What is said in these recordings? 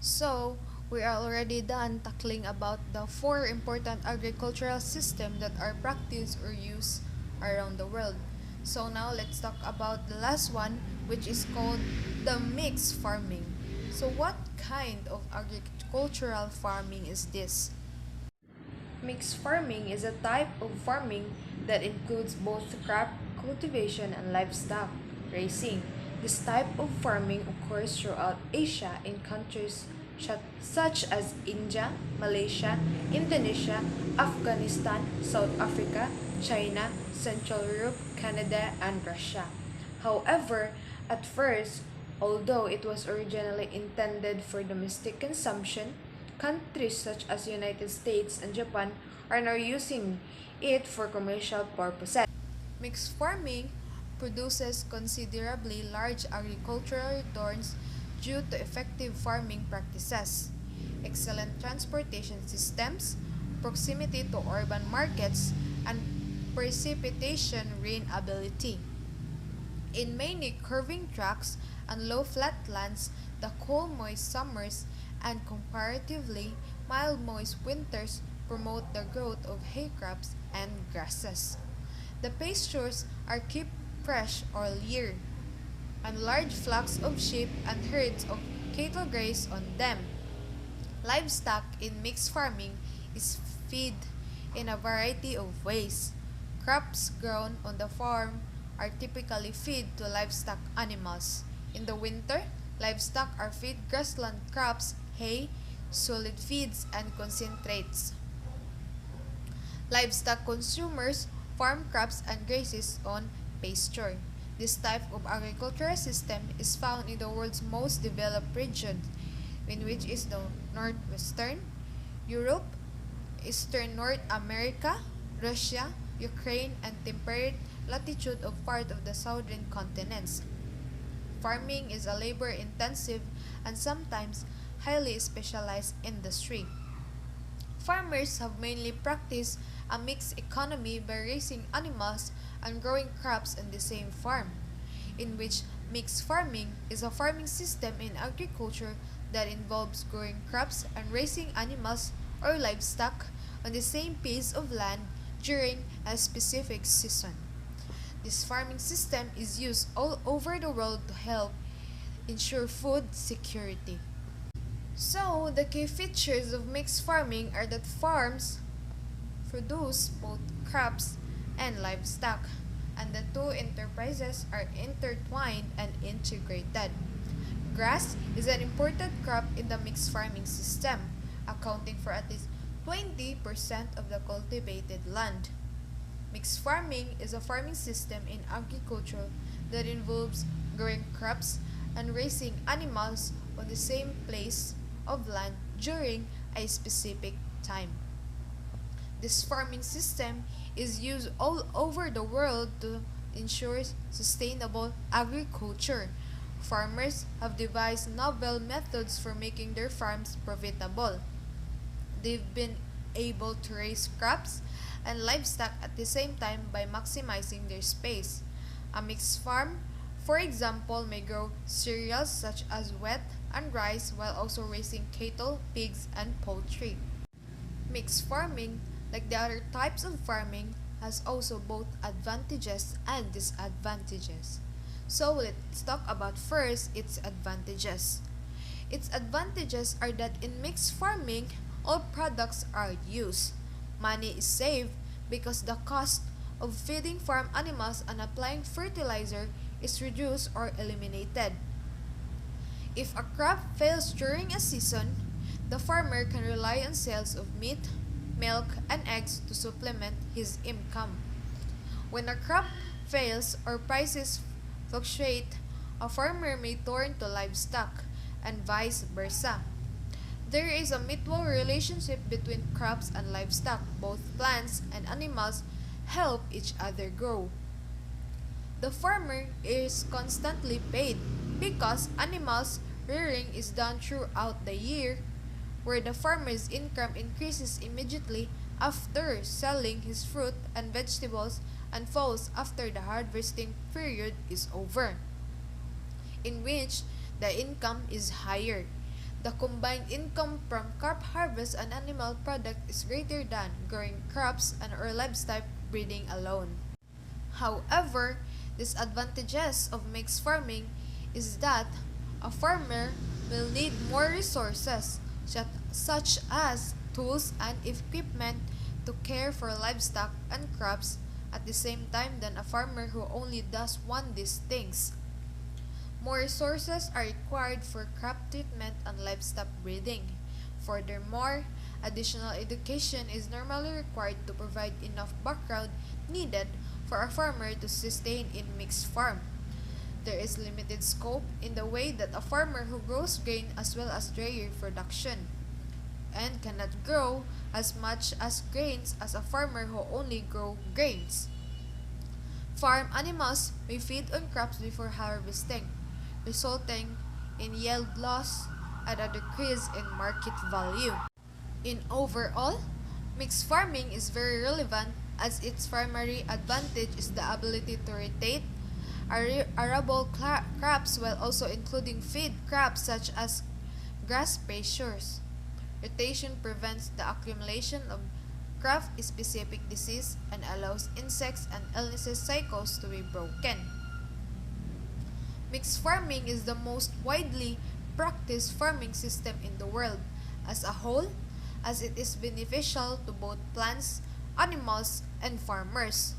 So, we are already done tackling about the four important agricultural systems that are practiced or used around the world. So now let's talk about the last one, which is called the mixed farming. So what kind of agricultural farming is this? Mixed farming is a type of farming that includes both crop cultivation and livestock raising. This type of farming occurs throughout Asia in countries such as India, Malaysia, Indonesia, Afghanistan, South Africa, China, Central Europe, Canada, and Russia. However, at first, although it was originally intended for domestic consumption, countries such as United States and Japan are now using it for commercial purposes. Mixed farming produces considerably large agricultural returns due to effective farming practices, excellent transportation systems, proximity to urban markets, and precipitation rain ability. In many curving tracts and low flatlands, the cool moist summers and comparatively mild moist winters promote the growth of hay crops and grasses. The pastures are kept fresh all year, and large flocks of sheep and herds of cattle graze on them. Livestock in mixed farming is fed in a variety of ways. Crops grown on the farm are typically fed to livestock animals. In the winter, livestock are fed grassland crops, hay, solid feeds, and concentrates. Livestock consumers farm crops and grazes on pasture. This type of agricultural system is found in the world's most developed region, in which is the northwestern Europe, eastern North America, Russia, Ukraine, and temperate latitude of part of the southern continents. Farming is a labor-intensive and sometimes highly specialized industry. Farmers have mainly practiced a mixed economy by raising animals and growing crops on the same farm, in which mixed farming is a farming system in agriculture that involves growing crops and raising animals or livestock on the same piece of land during a specific season. This farming system is used all over the world to help ensure food security. So, the key features of mixed farming are that farms produce both crops and livestock, and the two enterprises are intertwined and integrated. Grass is an important crop in the mixed farming system, accounting for at least 20% of the cultivated land. Mixed farming is a farming system in agriculture that involves growing crops and raising animals on the same place of land during a specific time. This farming system is used all over the world to ensure sustainable agriculture. Farmers have devised novel methods for making their farms profitable. They've been able to raise crops and livestock at the same time by maximizing their space. A mixed farm, for example, may grow cereals such as wheat and rice while also raising cattle, pigs, and poultry. Mixed farming, like the other types of farming, has also both advantages and disadvantages. So let's talk about first its advantages. Its advantages are that in mixed farming, all products are used. Money is saved because the cost of feeding farm animals and applying fertilizer is reduced or eliminated. If a crop fails during a season, the farmer can rely on sales of meat, milk, and eggs to supplement his income. When a crop fails or prices fluctuate, a farmer may turn to livestock, and vice versa. There is a mutual relationship between crops and livestock. Both plants and animals help each other grow. The farmer is constantly paid because animals rearing is done throughout the year, where the farmer's income increases immediately after selling his fruit and vegetables and falls after the harvesting period is over, in which the income is higher. The combined income from crop harvest and animal product is greater than growing crops and or livestock breeding alone. However, disadvantages of mixed farming is that a farmer will need more resources such as tools and equipment to care for livestock and crops at the same time than a farmer who only does one these things. More resources are required for crop treatment and livestock breeding. Furthermore, additional education is normally required to provide enough background needed for a farmer to sustain in mixed farm. There is limited scope in the way that a farmer who grows grain as well as dairy production and cannot grow as much as grains as a farmer who only grow grains. Farm animals may feed on crops before harvesting, resulting in yield loss and a decrease in market value. In overall, mixed farming is very relevant as its primary advantage is the ability to rotate arable crops while also including feed crops such as grass pastures. Rotation prevents the accumulation of crop-specific disease and allows insects and illnesses cycles to be broken. Mixed farming is the most widely practiced farming system in the world as a whole, as it is beneficial to both plants, animals, and farmers.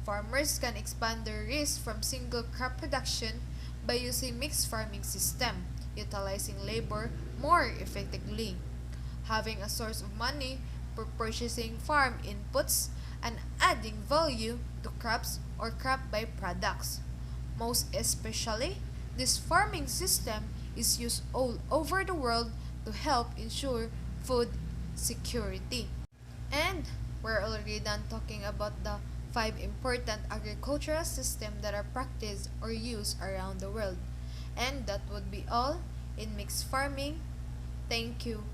Farmers can expand their risk from single crop production by using mixed farming system, utilizing labor more effectively, having a source of money for purchasing farm inputs, and adding value to crops or crop byproducts. Most especially, this farming system is used all over the world to help ensure food security. And we're already done talking about the 5 important agricultural systems that are practiced or used around the world. And that would be all in mixed farming. Thank you.